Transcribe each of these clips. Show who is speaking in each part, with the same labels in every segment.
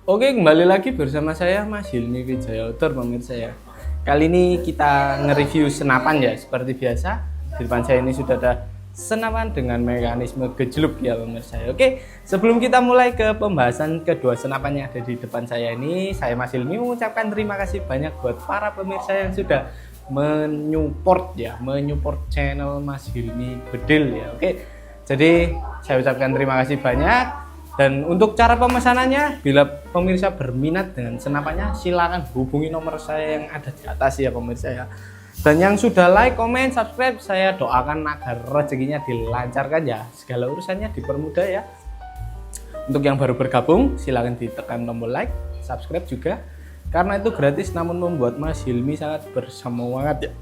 Speaker 1: Oke, kembali lagi bersama saya Mas Hilmi Wijaya Outdoor pemirsa ya. Kali ini kita nge-review senapan ya, seperti biasa. Di depan saya ini sudah ada senapan dengan mekanisme gejluk ya pemirsa ya. Oke, sebelum kita mulai ke pembahasan kedua senapan yang ada di depan saya ini, saya Mas Hilmi mengucapkan terima kasih banyak buat para pemirsa yang sudah menyupport channel Mas Hilmi Bedil ya. Oke, jadi saya ucapkan terima kasih banyak. Dan untuk cara pemesanannya, bila pemirsa berminat dengan senapannya, silakan hubungi nomor saya yang ada di atas ya pemirsa ya. Dan yang sudah like, comment, subscribe, saya doakan agar rezekinya dilancarkan ya, segala urusannya dipermudah ya. Untuk yang baru bergabung, silakan ditekan tombol like, subscribe juga, karena itu gratis namun membuat Mas Hilmi sangat bersemangat ya.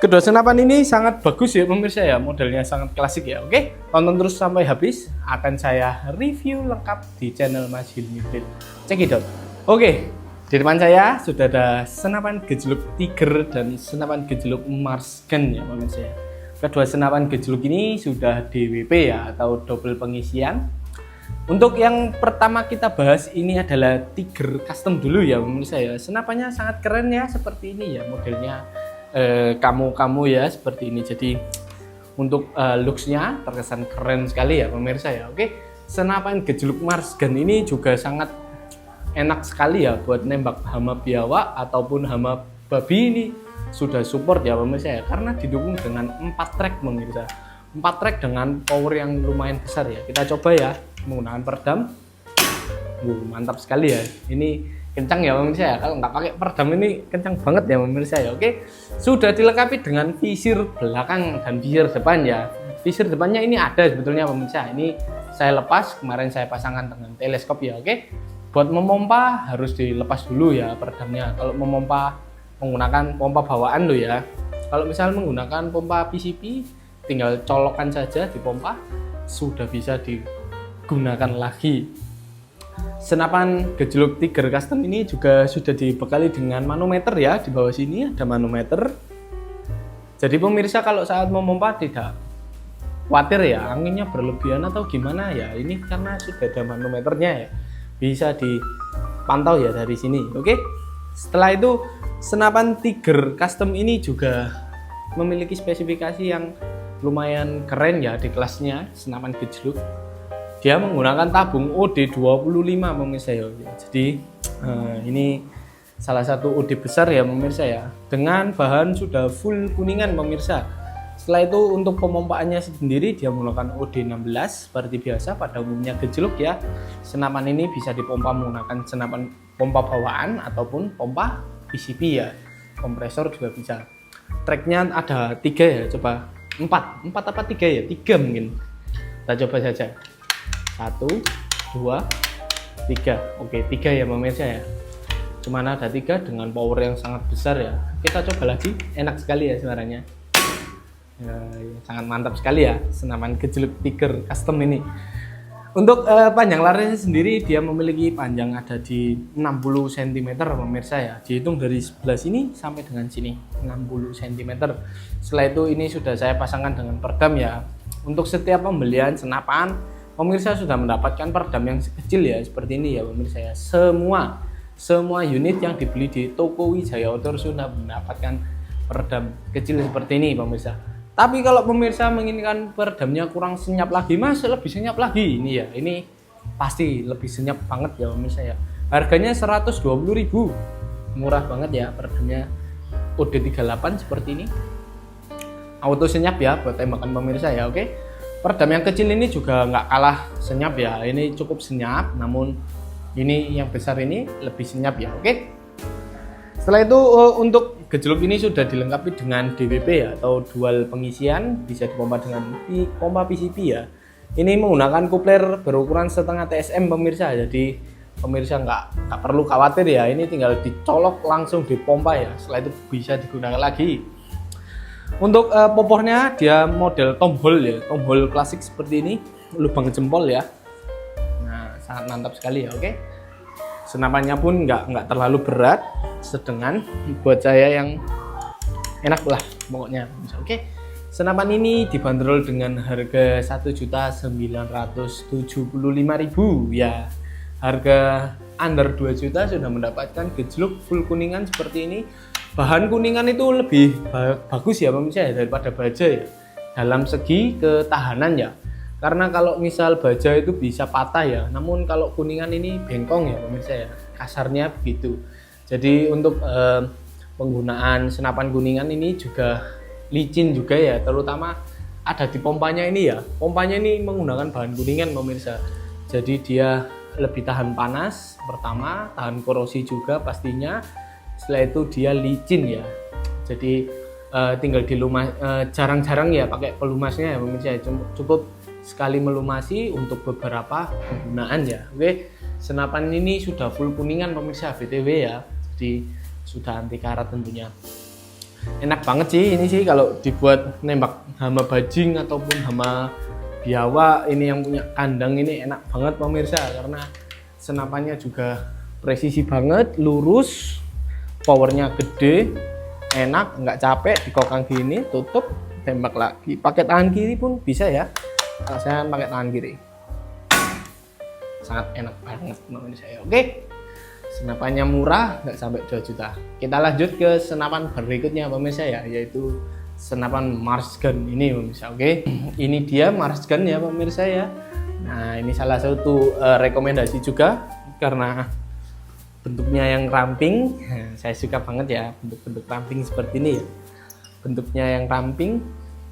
Speaker 1: Kedua senapan ini sangat bagus ya pemirsa ya, modelnya sangat klasik ya. Oke, tonton terus sampai habis, akan saya review lengkap di channel Mas Hilmi Bedil. Check it out. Oke, di depan saya sudah ada senapan gejluk Tiger dan senapan gejluk Mars Gun ya pemirsa ya. Kedua senapan gejluk ini sudah DWP ya, atau double pengisian. Untuk yang pertama kita bahas ini adalah Tiger Custom dulu ya pemirsa ya. Senapannya sangat keren ya, seperti ini ya modelnya. Kamu ya seperti ini. Jadi untuk looksnya terkesan keren sekali ya pemirsa ya. Oke, senapan gejluk Mars Gun ini juga sangat enak sekali ya buat nembak hama biawak ataupun hama babi. Ini sudah support ya pemirsa ya, karena didukung dengan 4 track pemirsa. 4 track dengan power yang lumayan besar ya. Kita coba ya menggunakan peredam. Mantap sekali ya. Ini kencang ya pemirsa ya, kalau nggak pakai peredam ini kencang banget ya pemirsa ya. Oke, sudah dilengkapi dengan visir belakang dan visir depan ya. Visir depannya ini ada sebetulnya pemirsa, ini saya lepas, kemarin saya pasangkan dengan teleskop ya. Oke, buat memompa harus dilepas dulu ya peredamnya. Kalau memompa menggunakan pompa bawaan lo ya. Kalau misal menggunakan pompa PCP, tinggal colokan saja di pompa, sudah bisa digunakan lagi. Senapan gejluk Tiger Custom ini juga sudah dibekali dengan manometer ya. Di bawah sini ada manometer. Jadi pemirsa kalau saat memompa tidak khawatir ya anginnya berlebihan atau gimana ya. Ini karena sudah ada manometernya ya, bisa dipantau ya dari sini. Oke. Setelah itu senapan Tiger Custom ini juga memiliki spesifikasi yang lumayan keren ya di kelasnya senapan gejluk. Dia menggunakan tabung OD25 pemirsa ya. Jadi ini salah satu OD besar ya pemirsa ya. Dengan bahan sudah full kuningan pemirsa. Setelah itu untuk pemompaannya sendiri dia menggunakan OD16 seperti biasa pada umumnya gejluk ya. Senapan ini bisa dipompa menggunakan senapan pompa bawaan ataupun pompa PCP ya. Kompresor juga bisa. Tracknya ada 3 ya, coba 4 apa 3 ya? 3 mungkin. Kita coba saja. 1, 2, 3. Oke, 3 ya pemirsa ya. Cuman ada 3 dengan power yang sangat besar ya. Kita coba lagi, enak sekali ya suaranya ya, sangat mantap sekali ya senapan gejluk Tiger Custom ini. Untuk panjang larisnya sendiri dia memiliki panjang ada di 60 cm pemirsa ya. Dihitung dari sebelah sini sampai dengan sini 60 cm. Setelah itu ini sudah saya pasangkan dengan peredam ya. Untuk setiap pembelian senapan pemirsa sudah mendapatkan peredam yang kecil ya seperti ini ya pemirsa ya. Semua unit yang dibeli di toko Wijaya Outdoor sudah mendapatkan peredam kecil seperti ini pemirsa. Tapi kalau pemirsa menginginkan peredamnya kurang senyap lagi, Mas, lebih senyap lagi ini ya. Ini pasti lebih senyap banget ya pemirsa ya. Harganya 120.000. Murah banget ya peredamnya OD38 seperti ini. Auto senyap ya buat tembakan pemirsa ya. Oke. Peredam yang kecil ini juga nggak kalah senyap ya. Ini cukup senyap, namun ini yang besar ini lebih senyap ya. Oke. Setelah itu untuk gejluk ini sudah dilengkapi dengan DWP ya, atau dual pengisian, bisa dipompa dengan pompa PCP ya. Ini menggunakan kupler berukuran setengah TSM pemirsa. Jadi pemirsa nggak perlu khawatir ya. Ini tinggal dicolok langsung dipompa ya. Setelah itu bisa digunakan lagi. Untuk popornya dia model tombol ya, tombol klasik seperti ini, lubang jempol ya. Nah, sangat mantap sekali ya. Oke. Senapannya pun nggak terlalu berat, sedengan buat saya yang enak lah pokoknya. Oke. Senapan ini dibanderol dengan harga 1.975.000 ya. Harga under 2 juta sudah mendapatkan gejluk full kuningan seperti ini. Bahan kuningan itu lebih bagus ya pemirsa ya daripada baja ya, dalam segi ketahanan ya. Karena kalau misal baja itu bisa patah ya, namun kalau kuningan ini bengkong ya pemirsa ya, kasarnya begitu. Jadi untuk penggunaan senapan kuningan ini juga licin juga ya, terutama ada di pompanya ini ya. Pompanya ini menggunakan bahan kuningan pemirsa. Jadi dia lebih tahan panas pertama, tahan korosi juga pastinya. Setelah itu dia licin ya. Jadi tinggal dilumas, jarang-jarang ya pakai pelumasnya ya pemirsa. Cukup sekali melumasi untuk beberapa penggunaan ya. Oke, senapan ini sudah full kuningan pemirsa BTW ya. Jadi sudah anti karat tentunya. Enak banget sih ini sih kalau dibuat nembak hama bajing ataupun hama biawak ini yang punya kandang ini enak banget pemirsa, karena senapannya juga presisi banget, lurus, powernya gede, enak, nggak capek, dikokang gini, tutup, tembak lagi. Pakai tangan kiri pun bisa ya. Kalau saya pakai tangan kiri, sangat enak banget menurut saya. Oke, senapannya murah, nggak sampai 2 juta. Kita lanjut ke senapan berikutnya pemirsa ya, yaitu senapan Mars Gun ini pemirsa. Oke, ini dia Mars Gun ya pemirsa ya. Nah ini salah satu rekomendasi juga karena bentuknya yang ramping. Saya suka banget ya bentuk-bentuk ramping seperti ini ya. Bentuknya yang ramping,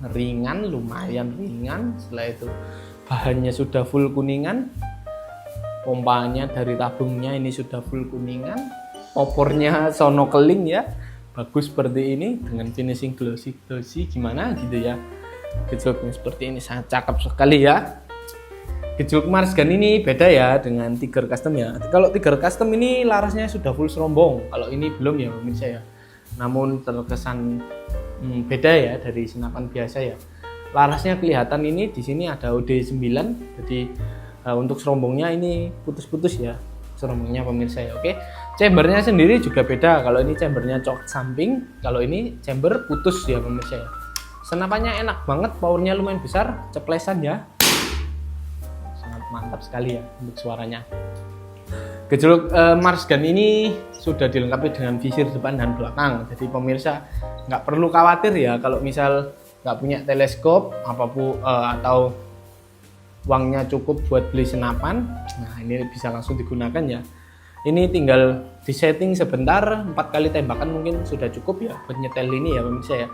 Speaker 1: ringan, lumayan ringan. Setelah itu bahannya sudah full kuningan, pompanya dari tabungnya ini sudah full kuningan, opornya sono keling ya, bagus seperti ini dengan finishing glossy gimana gitu ya. Gejluknya seperti ini sangat cakep sekali ya. Gejluk Mars Gun ini beda ya dengan Tiger Custom ya. Kalau Tiger Custom ini larasnya sudah full serombong, kalau ini belum ya pemirsa ya. Namun terkesan beda ya dari senapan biasa ya. Larasnya kelihatan ini di sini ada OD9, jadi untuk serombongnya ini putus-putus ya serombongnya pemirsa ya. Oke, chambernya sendiri juga beda. Kalau ini chambernya cok samping, kalau ini chamber putus ya pemirsa ya. Senapannya enak banget, powernya lumayan besar, ceplesan ya, sangat mantap sekali ya untuk suaranya. Gejluk Mars Gun ini sudah dilengkapi dengan visir depan dan belakang, jadi pemirsa nggak perlu khawatir ya kalau misal nggak punya teleskop apapun atau uangnya cukup buat beli senapan. Nah ini bisa langsung digunakan ya. Ini tinggal disetting sebentar, 4 kali tembakan mungkin sudah cukup ya buat nyetel ini ya pemirsa ya.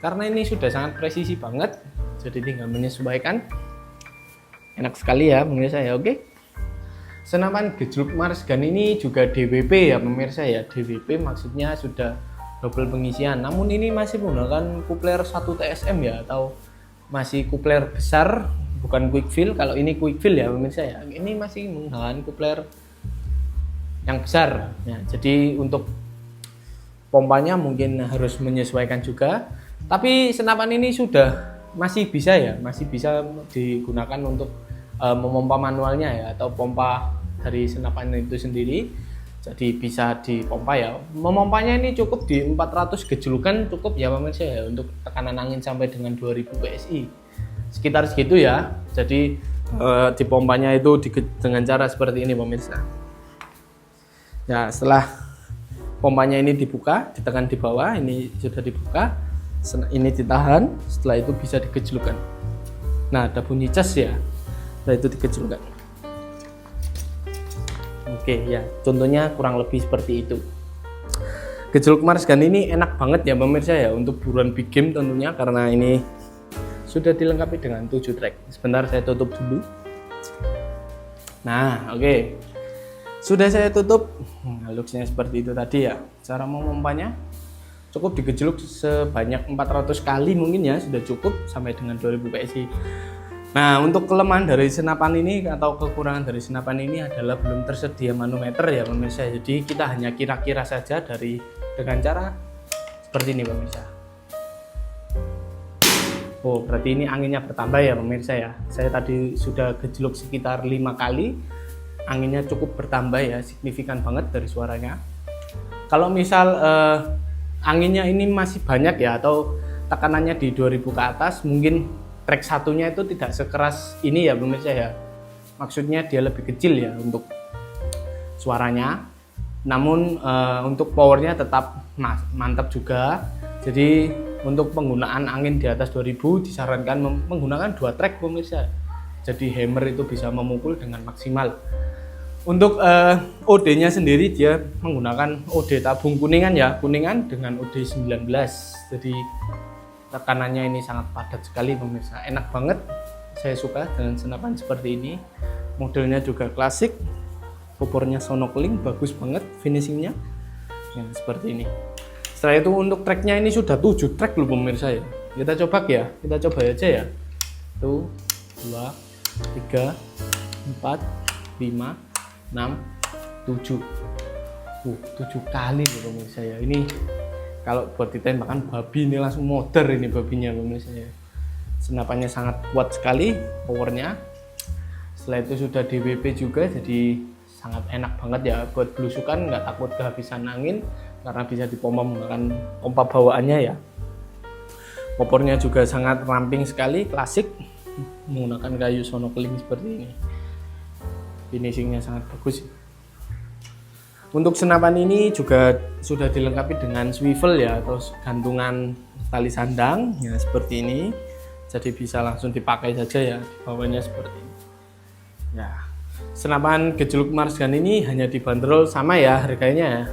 Speaker 1: Karena ini sudah sangat presisi banget, jadi tinggal menyesuaikan. Enak sekali ya pemirsa ya. Oke, senapan gejluk Mars Gun ini juga DWP ya pemirsa ya. DWP maksudnya sudah double pengisian, namun ini masih menggunakan kupler 1 TSM ya, atau masih kupler besar, bukan quick fill. Kalau ini quick fill ya pemirsa ya, ini masih menggunakan kupler yang besar ya. Jadi untuk pompanya mungkin harus menyesuaikan juga, tapi senapan ini sudah masih bisa ya, masih bisa digunakan untuk memompa manualnya ya, atau pompa dari senapan itu sendiri. Jadi bisa dipompa ya. Memompanya ini cukup di 400 gejlukan cukup ya pemirsa ya, untuk tekanan angin sampai dengan 2000 PSI. Sekitar segitu ya. Jadi dipompanya itu dengan cara seperti ini pemirsa. Ya, setelah pompanya ini dibuka, ditekan di bawah, ini sudah dibuka. Ini ditahan, setelah itu bisa digejlukkan. Nah, ada bunyi cas ya. Setelah itu digejlukkan. Oke ya, contohnya kurang lebih seperti itu. Gejluk Mars Gun ini enak banget ya pemirsa ya, untuk buruan big game tentunya, karena ini sudah dilengkapi dengan 7 track. Sebentar saya tutup dulu. Nah oke, sudah saya tutup. Looksnya seperti itu tadi ya. Cara memompanya cukup digejluk sebanyak 400 kali mungkin ya, sudah cukup sampai dengan 2000 PSI. Nah, untuk kelemahan dari senapan ini atau kekurangan dari senapan ini adalah belum tersedia manometer ya pemirsa. Jadi kita hanya kira-kira saja dengan cara seperti ini pemirsa. Oh, berarti ini anginnya bertambah ya pemirsa ya. Saya tadi sudah gejluk sekitar 5 kali. Anginnya cukup bertambah ya, signifikan banget dari suaranya. Kalau misal anginnya ini masih banyak ya, atau tekanannya di 2000 ke atas, mungkin track satunya itu tidak sekeras ini ya pemirsa ya. Maksudnya dia lebih kecil ya untuk suaranya, namun untuk powernya tetap mantap juga. Jadi untuk penggunaan angin di atas 2000 disarankan menggunakan 2 track pemirsa. Jadi hammer itu bisa memukul dengan maksimal. Untuk OD-nya sendiri dia menggunakan OD tabung kuningan ya, kuningan dengan OD 19. Jadi tekanannya ini sangat padat sekali pemirsa, enak banget. Saya suka dengan senapan seperti ini. Modelnya juga klasik, popornya sonokling, bagus banget finishingnya yang seperti ini. Setelah itu untuk tracknya ini sudah 7 track loh pemirsa ya. Kita coba ya, kita coba aja ya. 1, 2, 3, 4, 5, 6, 7. 7 kali loh pemirsa ya. Ini kalau buat ditembakkan babi ini langsung modar ini babinya pemirsa ya. Senapannya sangat kuat sekali powernya. Setelah itu sudah DWP juga, jadi sangat enak banget ya buat belusukan, nggak takut kehabisan angin karena bisa dipompa menggunakan pompa bawaannya ya. Popornya juga sangat ramping sekali, klasik, menggunakan kayu sonokling seperti ini. Finishingnya sangat bagus. Untuk senapan ini juga sudah dilengkapi dengan swivel ya, atau gantungan tali sandang ya seperti ini. Jadi bisa langsung dipakai saja ya, bawahnya seperti ini. Ya, senapan gejluk Mars Gun ini hanya dibanderol sama ya harganya ya,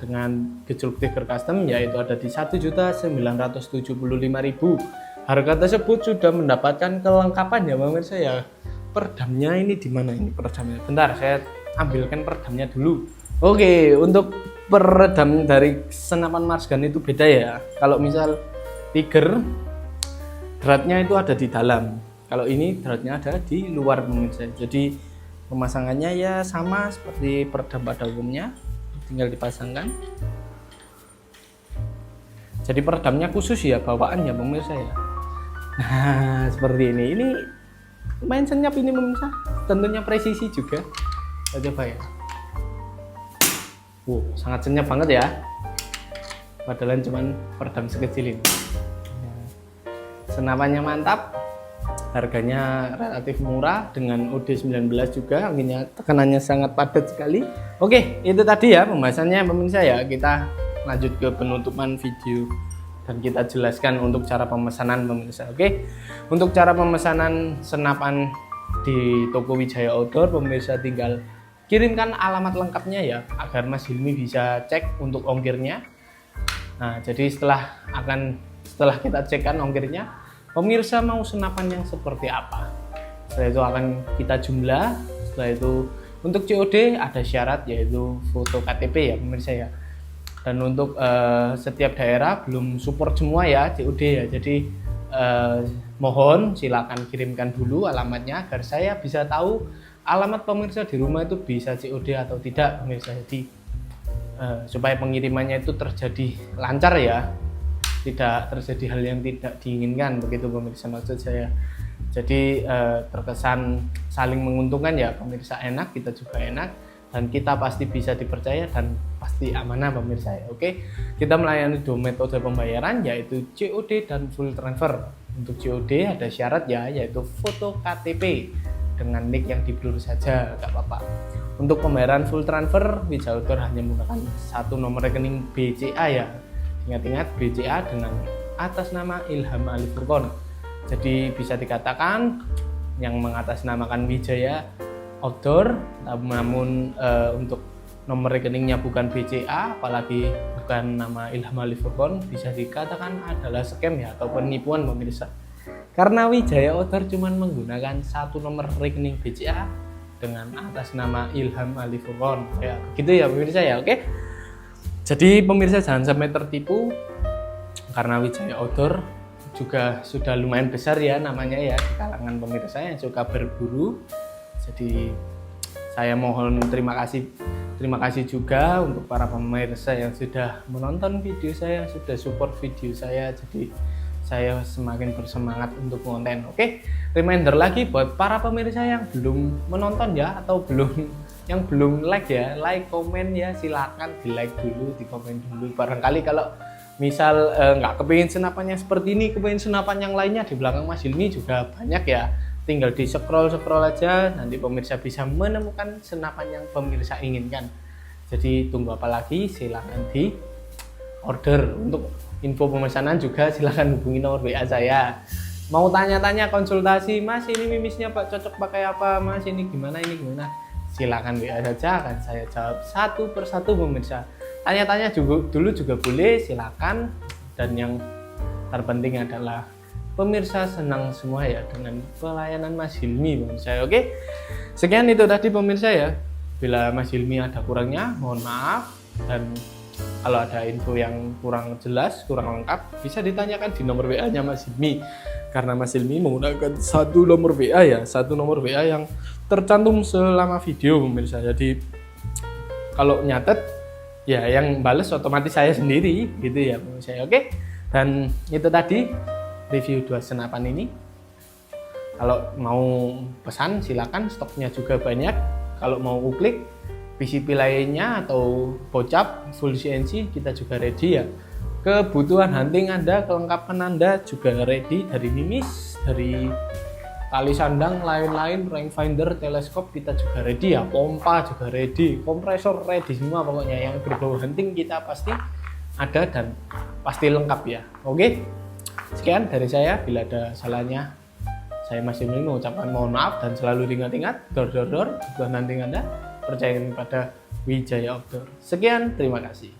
Speaker 1: dengan gejluk Tiger Custom, yaitu ada di 1.975.000. Harga tersebut sudah mendapatkan kelengkapan ya pemirsa ya. Peredamnya ini di mana ini peredamnya? Bentar, saya ambilkan peredamnya dulu. Oke, untuk peredam dari senapan Mars Gun itu beda ya. Kalau misal Tiger, dratnya itu ada di dalam. Kalau ini dratnya ada di luar pemirsa. Jadi pemasangannya ya sama seperti peredam pada umumnya, tinggal dipasangkan. Jadi peredamnya khusus ya bawaan ya pemirsa ya. Nah seperti ini lumayan senyap ini pemirsa, tentunya presisi juga. Kita coba ya. Sangat senyap banget ya, padahal cuman peredam sekecil ini. Senapannya mantap, harganya relatif murah dengan OD 19 juga, anginnya tekanannya sangat padat sekali. Oke, itu tadi ya pembahasannya pemirsa ya. Kita lanjut ke penutupan video dan kita jelaskan untuk cara pemesanan pemirsa. Oke, untuk cara pemesanan senapan di toko Wijaya Outdoor pemirsa tinggal kirimkan alamat lengkapnya ya, agar Mas Hilmi bisa cek untuk ongkirnya. Nah, jadi setelah kita cekkan ongkirnya, pemirsa mau senapan yang seperti apa, setelah itu akan kita jumlah. Setelah itu untuk COD ada syarat yaitu foto KTP ya pemirsa ya. Dan untuk setiap daerah belum support semua ya COD ya. Jadi mohon silakan kirimkan dulu alamatnya agar saya bisa tahu alamat pemirsa di rumah itu bisa COD atau tidak pemirsa. Jadi supaya pengirimannya itu terjadi lancar ya, tidak terjadi hal yang tidak diinginkan, begitu pemirsa maksud saya. Jadi terkesan saling menguntungkan ya pemirsa, enak, kita juga enak, dan kita pasti bisa dipercaya dan pasti amanah pemirsa ya. Oke, kita melayani dua metode pembayaran yaitu COD dan full transfer. Untuk COD ada syarat ya, yaitu foto KTP dengan nick yang di-blur saja, nggak apa-apa. Untuk pembayaran full transfer, Wijaya Outdoor hanya menggunakan satu nomor rekening BCA ya. Ingat-ingat BCA dengan atas nama Ilham Ali Furqon. Jadi bisa dikatakan yang mengatasnamakan Wijaya Outdoor, namun untuk nomor rekeningnya bukan BCA, apalagi bukan nama Ilham Ali Furqon, bisa dikatakan adalah scam ya atau penipuan pemirsa. Karena Wijaya Outdoor cuma menggunakan satu nomor rekening BCA dengan atas nama Ilham Ali Furqon. Ya, begitu ya pemirsa ya. Oke. Jadi pemirsa jangan sampai tertipu, karena Wijaya Outdoor juga sudah lumayan besar ya namanya ya di kalangan pemirsa yang suka berburu. Jadi saya mohon terima kasih juga untuk para pemirsa yang sudah menonton video saya, sudah support video saya. Jadi saya semakin bersemangat untuk konten. Oke, reminder lagi buat para pemirsa yang belum menonton ya, atau yang belum like ya, like, komen ya, silakan di like dulu, di komen dulu. Barangkali kalau misal nggak kepingin senapannya seperti ini, kepingin senapan yang lainnya, di belakang Mas Hilmi juga banyak ya. tinggal di scroll aja, nanti pemirsa bisa menemukan senapan yang pemirsa inginkan. Jadi tunggu apa lagi, silahkan di order. Untuk info pemesanan juga silahkan hubungi nomor WA saya. Mau tanya-tanya konsultasi, Mas ini mimisnya Pak cocok pakai apa, Mas ini gimana, silakan WA saja, akan saya jawab satu persatu pemirsa. Tanya-tanya dulu juga boleh, silakan. Dan yang terpenting adalah pemirsa senang semua ya dengan pelayanan Mas Hilmi pemirsa. Oke, sekian itu tadi pemirsa ya. Bila Mas Hilmi ada kurangnya mohon maaf, dan kalau ada info yang kurang jelas, kurang lengkap, bisa ditanyakan di nomor WA-nya Mas Hilmi. Karena Mas Hilmi menggunakan satu nomor WA ya, satu nomor WA yang tercantum selama video pemirsa. Jadi kalau nyatet ya yang bales otomatis saya sendiri gitu ya pemirsa. Oke, dan itu tadi review 2 senapan ini. Kalau mau pesan silakan, stoknya juga banyak. Kalau mau uklik PCP lainnya atau bocap full CNC kita juga ready ya. Kebutuhan hunting Anda, kelengkapan Anda juga ready, dari mimis, dari tali sandang, lain-lain, rangefinder, teleskop kita juga ready ya. Pompa juga ready, kompresor ready semua pokoknya. Yang berbau hunting kita pasti ada dan pasti lengkap ya. Oke, sekian dari saya. Bila ada salahnya saya masih mengucapkan mohon maaf, dan selalu diingat-ingat, kebutuhan hunting Anda percayakan pada Wijaya Outdoor. Sekian, terima kasih.